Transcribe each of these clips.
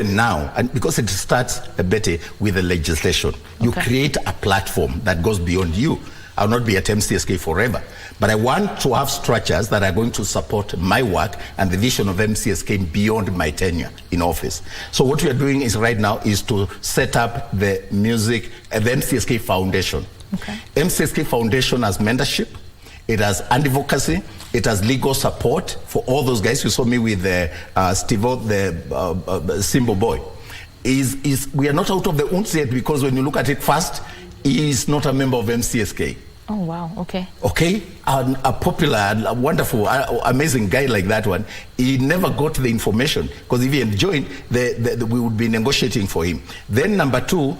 even now, and because it starts, Betty, with the legislation, you create a platform that goes beyond you. I'll not be at MCSK forever, but I want to have structures that are going to support my work and the vision of MCSK beyond my tenure in office. So what we are doing is right now is to set up the MCSK Foundation. MCSK Foundation has mentorship, it has advocacy, it has legal support for all those guys. You saw me with Steve-O, the Simbo boy. We are not out of the woods yet, because when you look at it first, he is not a member of MCSK. Oh, wow, okay. Okay, a popular, a wonderful, amazing guy like that one, he never got the information, because if he had joined, we would be negotiating for him. Then number two,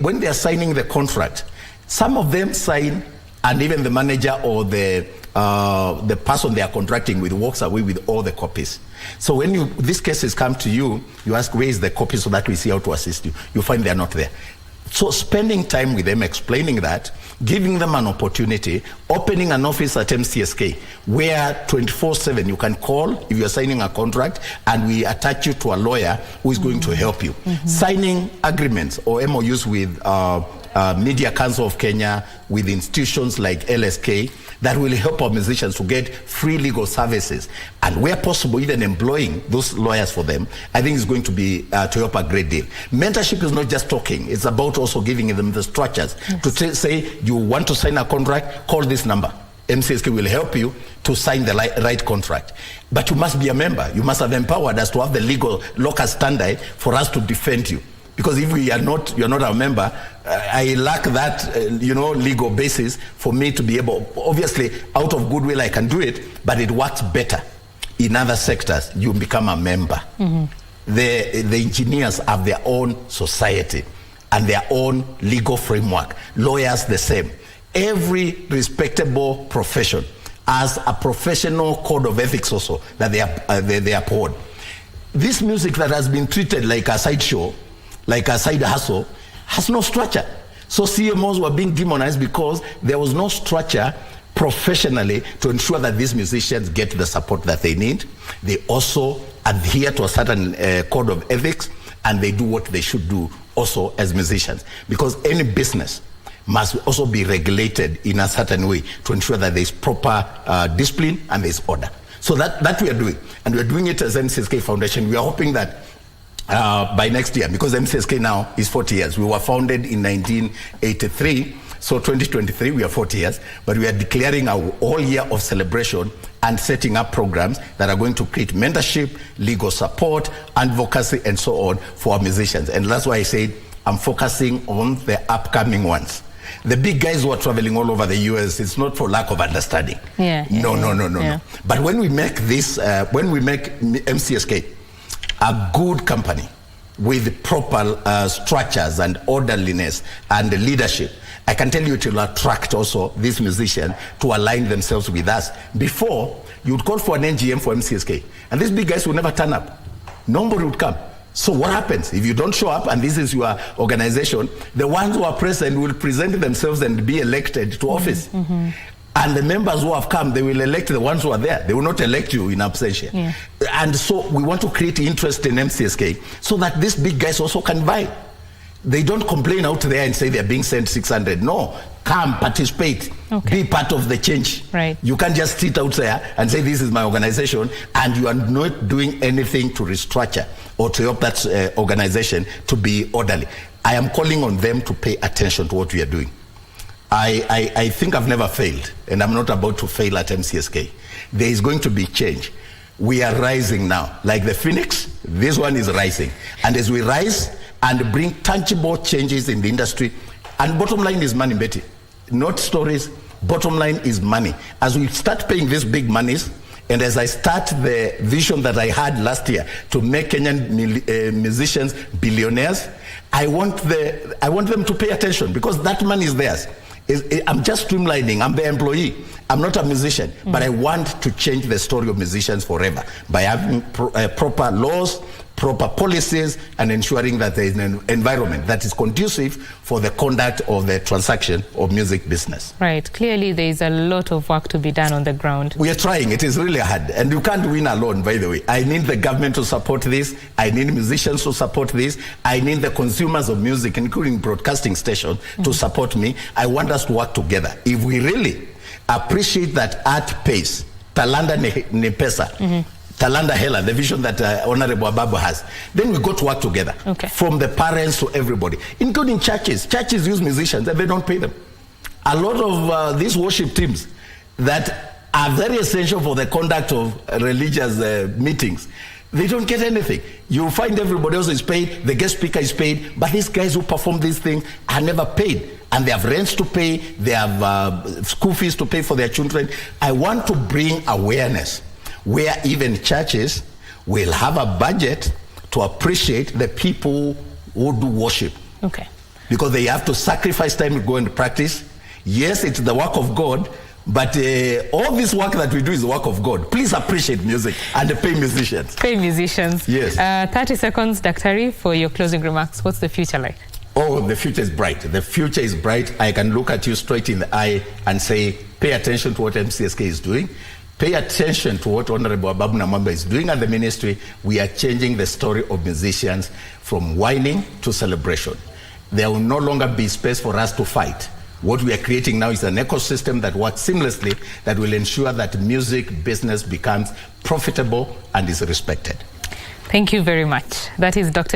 when they are signing the contract, some of them sign, and even the manager or the person they are contracting with walks away with all the copies. So when these cases come to you, you ask, where is the copy, so that we see how to assist you. You find they are not there. So spending time with them, explaining that, giving them an opportunity, opening an office at MCSK where 24/7 you can call if you're signing a contract, and we attach you to a lawyer who is going to help you. Signing agreements or MOUs with Media Council of Kenya, with institutions like LSK, that will help our musicians to get free legal services, and where possible even employing those lawyers for them. I think is going to be to help a great deal. Mentorship is not just talking, it's about also giving them the structures to say, you want to sign a contract, call this number. MCSK will help you to sign the right contract. But you must be a member. You must have empowered us to have the legal locus standi for us to defend you. Because if you're not a member, I lack that, legal basis for me to be able, obviously, out of goodwill I can do it, but it works better in other sectors. You become a member. The engineers have their own society and their own legal framework. Lawyers, the same. Every respectable profession has a professional code of ethics also that they uphold. This music that has been treated like a sideshow, like a side hustle, has no structure. So CMOs were being demonized because there was no structure professionally to ensure that these musicians get the support that they need. They also adhere to a certain code of ethics, and they do what they should do also as musicians. Because any business must also be regulated in a certain way to ensure that there's proper discipline and there's order. So that we are doing. And we're doing it as MCSK Foundation. We are hoping that by next year, because MCSK now is 40 years. We were founded in 1983, so 2023 we are 40 years, but we are declaring our all year of celebration and setting up programs that are going to create mentorship, legal support, advocacy, and so on for our musicians. And that's why I said I'm focusing on the upcoming ones. The big guys who are traveling all over the US, it's not for lack of understanding. No. But when we make this, when we make MCSK a good company with proper structures and orderliness and leadership, I can tell you it will attract also these musicians to align themselves with us. Before, you would call for an NGM for MCSK, and these big guys will never turn up. Nobody would come. So what happens if you don't show up and this is your organization? The ones who are present will present themselves and be elected to office. And the members who have come, they will elect the ones who are there. They will not elect you in absentia. And so we want to create interest in MCSK so that these big guys also can buy. They don't complain out there and say they're being sent 600. No, come, participate, be part of the change. You can't just sit out there and say this is my organization and you are not doing anything to restructure or to help that organization to be orderly. I am calling on them to pay attention to what we are doing. I think I've never failed, and I'm not about to fail at MCSK. There is going to be change. We are rising now. Like the phoenix, this one is rising. And as we rise and bring tangible changes in the industry, and bottom line is money, Betty. Not stories, bottom line is money. As we start paying these big monies, and as I start the vision that I had last year to make Kenyan musicians billionaires, I want them to pay attention because that money is theirs. I'm just streamlining. I'm the employee. I'm not a musician, but I want to change the story of musicians forever by having proper laws, proper policies, and ensuring that there is an environment that is conducive for the conduct of the transaction of music business. Right. Clearly, there is a lot of work to be done on the ground. We are trying. It is really hard. And you can't win alone, by the way. I need the government to support this. I need musicians to support this. I need the consumers of music, including broadcasting stations, to support me. I want us to work together. If we really appreciate that art pays, talanda ne pesa, Talanda Hela, the vision that Honorable Ababu has, then we got to work together. Okay. From the parents to everybody, including churches. Churches use musicians and they don't pay them. A lot of these worship teams that are very essential for the conduct of religious meetings, they don't get anything. You find everybody else is paid, the guest speaker is paid, but these guys who perform these things are never paid. And they have rents to pay, they have school fees to pay for their children. I want to bring awareness where even churches will have a budget to appreciate the people who do worship. Okay. Because they have to sacrifice time to go and practice. Yes, it's the work of God, but all this work that we do is the work of God. Please appreciate music and pay musicians. Pay musicians. Yes. 30 seconds, Daktari, for your closing remarks. What's the future like? Oh, the future is bright. The future is bright. I can look at you straight in the eye and say, pay attention to what MCSK is doing. Pay attention to what Honorable Ababu Namwamba is doing at the ministry. We are changing the story of musicians from whining to celebration. There will no longer be space for us to fight. What we are creating now is an ecosystem that works seamlessly, that will ensure that music business becomes profitable and is respected. Thank you very much. That is Dr.